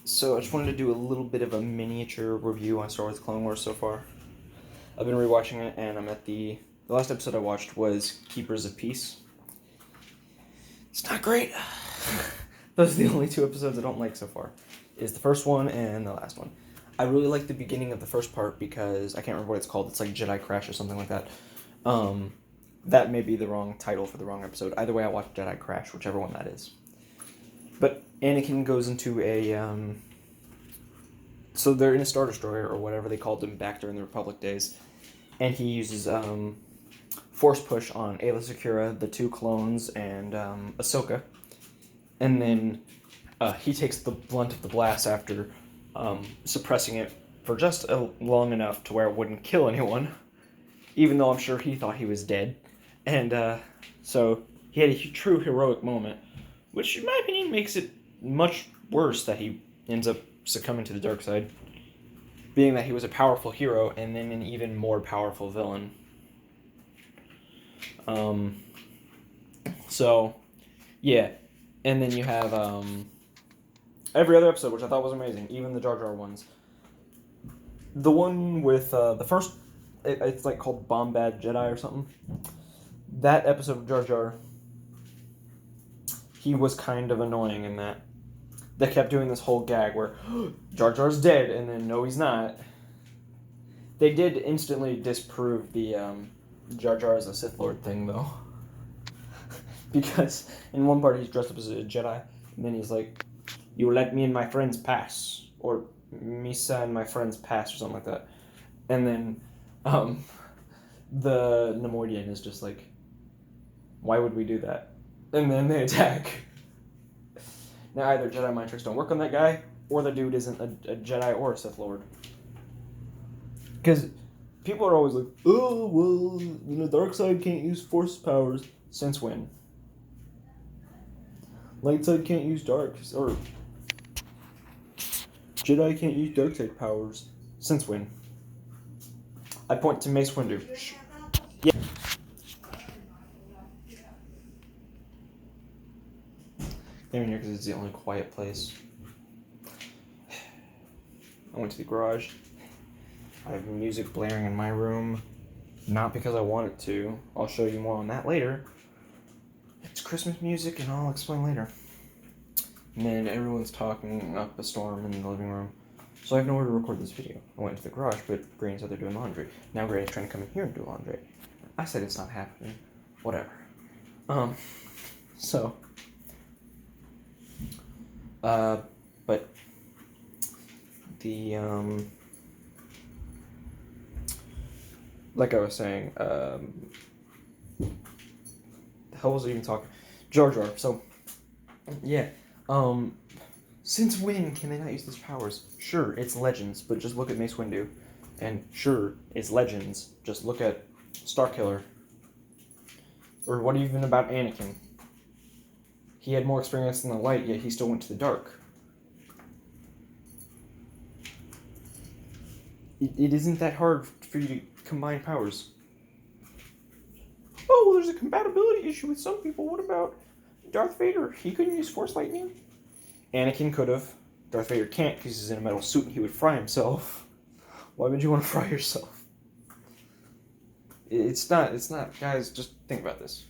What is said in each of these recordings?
So I just wanted to do a little bit of a miniature review on StarWars the Clone Wars so far. I've been rewatching it, and I'm at the last episode I watched was Keepers of Peace. It's not great. Those are the only two episodes I don't like so far. Is the first one and the last one. I really like the beginning of the first part because I can't remember what it's called. It's like Jedi Crash or something like that. That may be the wrong title for the wrong episode. Either way, I watched Jedi Crash, whichever one that is. But Anakin goes into a so they're in a Star Destroyer or whatever they called them back during the Republic days, and he uses force push on Aayla Secura, the two clones, and Ahsoka, and then he takes the blunt of the blast after suppressing it for just long enough to where it wouldn't kill anyone, even though I'm sure he thought he was dead, and so he had a true heroic moment, which in my opinion makes it much worse that he ends up succumbing to the dark side, being that he was a powerful hero and then an even more powerful villain. So, yeah. And then you have every other episode, which I thought was amazing, even the Jar Jar ones. The one with the first, it's like called Bombad Jedi or something. That episode of Jar Jar, he was kind of annoying in that. They kept doing this whole gag where Jar Jar's dead, and then no, he's not. They did instantly disprove the Jar Jar as a Sith Lord thing, though. Because in one part he's dressed up as a Jedi, and then he's like, "You let me and my friends pass," or "Misa and my friends pass," or something like that. And then the Nemoidian is just like, "Why would we do that?" And then they attack. Now, either Jedi mind tricks don't work on that guy, or the dude isn't a Jedi or a Sith Lord. Because people are always like, "Oh, well, dark side can't use force powers." Since when? Light side can't use dark, or Jedi can't use dark side powers. Since when? I point to Mace Windu. Yeah. I'm in here because it's the only quiet place. I went to the garage. I have music blaring in my room. Not because I want it to. I'll show you more on that later. It's Christmas music, and I'll explain later. And then everyone's talking up a storm in the living room. So I have nowhere to record this video. I went to the garage, but Granny said they're doing laundry. Now Granny's trying to come in here and do laundry. I said it's not happening. Whatever. So... but the, like I was saying, the hell was I even talking? Jar Jar. So, yeah, since when can they not use these powers? Sure, it's Legends, but just look at Mace Windu. And sure, it's Legends, just look at Starkiller. Or what even about Anakin? He had more experience in the light, yet he still went to the dark. It isn't that hard for you to combine powers. Oh, well, there's a compatibility issue with some people. What about Darth Vader? He couldn't use Force Lightning. Anakin could have. Darth Vader can't because he's in a metal suit and he would fry himself. Why would you want to fry yourself? It's not. Guys, just think about this.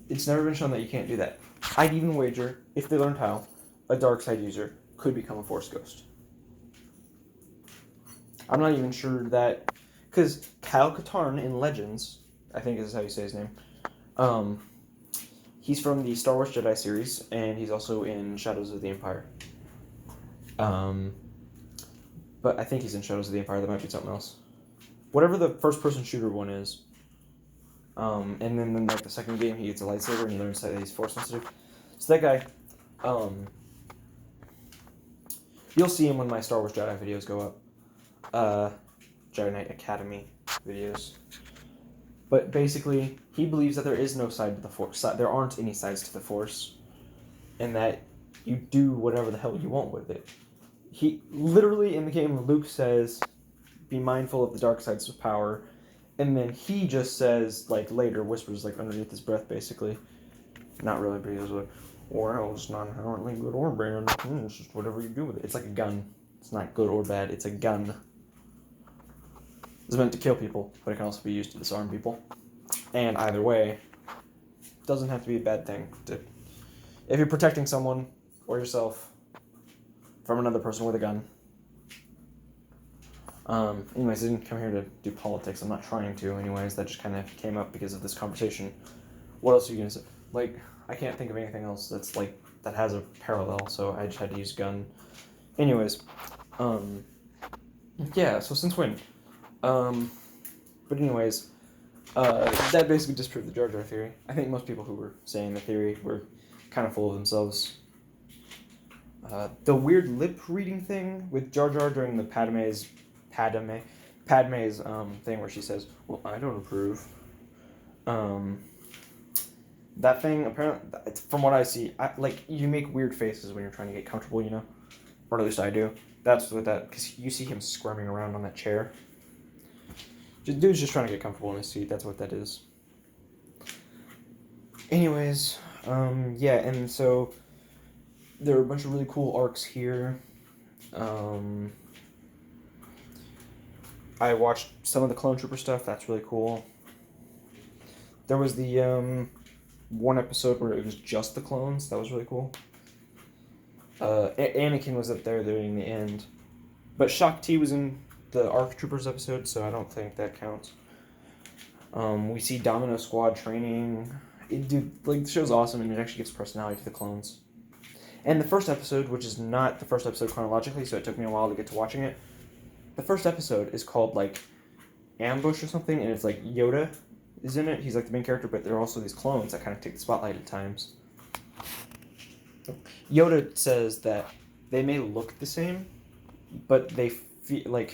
It's never been shown that you can't do that. I'd even wager, if they learned how, a dark side user could become a Force Ghost. I'm not even sure that... Because Kyle Katarn in Legends, I think is how you say his name, he's from the Star Wars Jedi series, and he's also in Shadows of the Empire. But I think he's in Shadows of the Empire. That might be something else. Whatever the first-person shooter one is. And then in like the second game, he gets a lightsaber and he learns that he's force sensitive. So that guy, you'll see him when my Star Wars Jedi videos go up. Jedi Knight Academy videos. But basically, he believes that there is no side to the Force. There aren't any sides to the Force. And that you do whatever the hell you want with it. He, literally in the game, Luke says, be mindful of the dark sides of power. And then he just says, like, later, whispers, like, underneath his breath, basically. Not really, but he goes, Well, it's not inherently good or bad. It's just whatever you do with it. It's like a gun. It's not good or bad. It's a gun. It's meant to kill people, but it can also be used to disarm people. And either way, it doesn't have to be a bad thing. If you're protecting someone or yourself from another person with a gun. Anyways, I didn't come here to do politics. I'm not trying to, anyways. That just kind of came up because of this conversation. What else are you going to say? Like, I can't think of anything else that's, like, that has a parallel, so I just had to use gun. Anyways, yeah, so since when? But anyways, that basically disproved the Jar Jar theory. I think most people who were saying the theory were kind of full of themselves. The weird lip-reading thing with Jar Jar during the Padme's thing where she says, well, I don't approve. That thing, apparently, from what I see, you make weird faces when you're trying to get comfortable, you know? Or at least I do. That's what because you see him squirming around on that chair. Dude's just trying to get comfortable in his seat. That's what that is. Anyways, yeah, and so there are a bunch of really cool arcs here. I watched some of the Clone Trooper stuff. That's really cool. There was the one episode where it was just the clones. That was really cool. Anakin was up there during the end. But Shaak Ti was in the ARC Troopers episode, so I don't think that counts. We see Domino Squad training. The show's awesome, and it actually gives personality to the clones. And the first episode, which is not the first episode chronologically, so it took me a while to get to watching it. The first episode is called, Ambush or something, and it's, Yoda is in it. He's, the main character, but there are also these clones that kind of take the spotlight at times. Yoda says that they may look the same, but they feel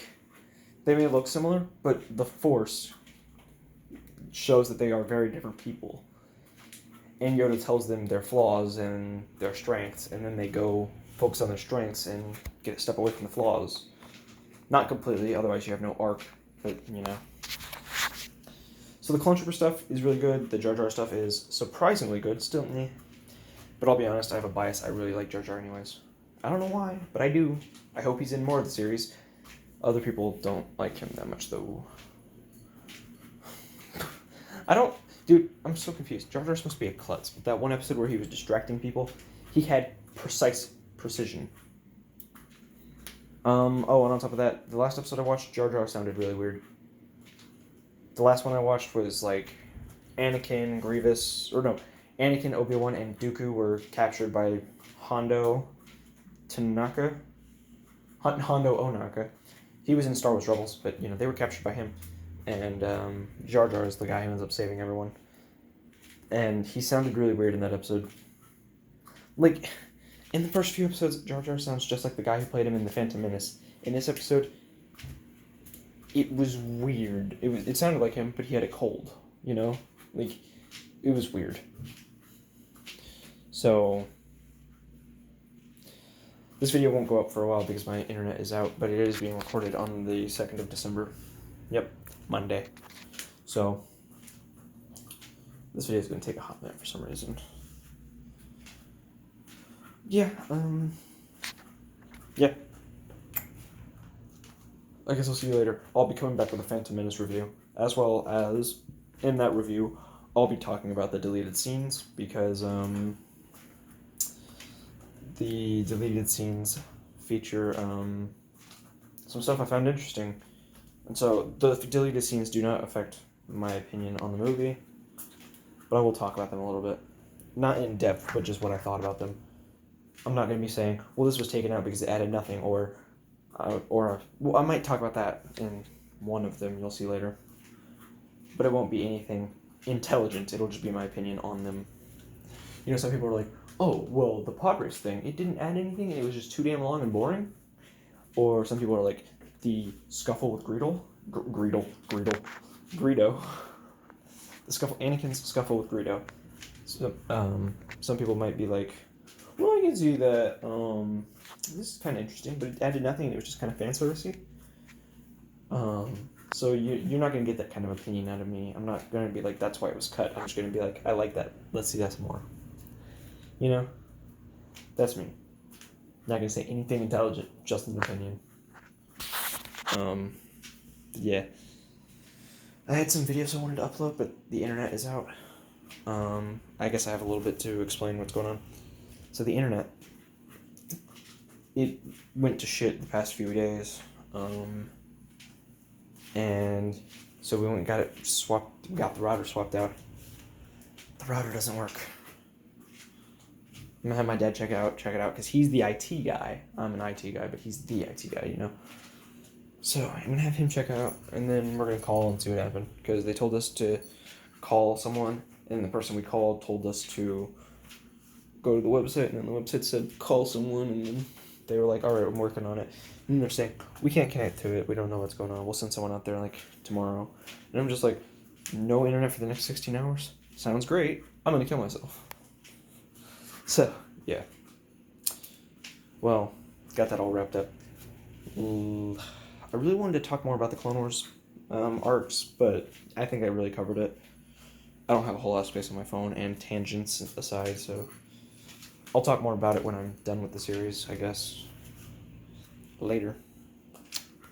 they may look similar, but the Force shows that they are very different people. And Yoda tells them their flaws and their strengths, and then they go focus on their strengths and get a step away from the flaws. Not completely, otherwise you have no arc, but, So the Clone Trooper stuff is really good. The Jar Jar stuff is surprisingly good. Still, meh. But I'll be honest, I have a bias. I really like Jar Jar anyways. I don't know why, but I do. I hope he's in more of the series. Other people don't like him that much, though. Dude, I'm so confused. Jar Jar's supposed to be a klutz, but that one episode where he was distracting people, he had precise precision. And on top of that, the last episode I watched, Jar Jar sounded really weird. The last one I watched was, Anakin, Anakin, Obi-Wan, and Dooku were captured by Hondo Ohnaka. He was in Star Wars Rebels, but, they were captured by him. And Jar Jar is the guy who ends up saving everyone. And he sounded really weird in that episode. In the first few episodes, Jar Jar sounds just like the guy who played him in The Phantom Menace. In this episode, it was weird. It sounded like him, but he had a cold, It was weird. So, this video won't go up for a while because my internet is out, but it is being recorded on the 2nd of December. Yep, Monday. So, this video is going to take a hot minute for some reason. Yeah, yeah. I guess I'll see you later. I'll be coming back with a Phantom Menace review, as well as, in that review, I'll be talking about the deleted scenes, because, the deleted scenes feature, some stuff I found interesting. And so, the deleted scenes do not affect my opinion on the movie, but I will talk about them a little bit. Not in depth, but just what I thought about them. I'm not going to be saying, well, this was taken out because it added nothing, or I might talk about that in one of them, you'll see later. But it won't be anything intelligent, it'll just be my opinion on them. Some people are like, oh, well, the pod race thing, it didn't add anything, and it was just too damn long and boring. Or some people are like, the scuffle with Greedo. Anakin's scuffle with Greedo. So, some people might be like, well, I can see that, this is kind of interesting, but it added nothing, and it was just kind of fan servicey. So you're not going to get that kind of opinion out of me. I'm not going to be like, that's why it was cut. I'm just going to be like, I like that. Let's see that some more. That's me. Not gonna say anything intelligent, just an opinion. Yeah. I had some videos I wanted to upload, but the internet is out. I guess I have a little bit to explain what's going on. So the internet, it went to shit the past few days. And so we went and got it swapped, got the router swapped out. The router doesn't work. I'm gonna have my dad check it out, because he's the IT guy. I'm an IT guy, but he's the IT guy, you know? So I'm gonna have him check it out, and then we're gonna call and see what happened, because they told us to call someone, and the person we called told us to go to the website, and then the website said call someone, and then they were like, all right, I'm working on it. And they're saying, we can't connect to it, we don't know what's going on, we'll send someone out there like tomorrow. And I'm just like, no internet for the next 16 hours? Sounds great. I'm gonna kill myself. So, yeah. Well, got that all wrapped up. I really wanted to talk more about the Clone Wars arcs, but I think I really covered it. I don't have a whole lot of space on my phone, and tangents aside, so I'll talk more about it when I'm done with the series, I guess. Later.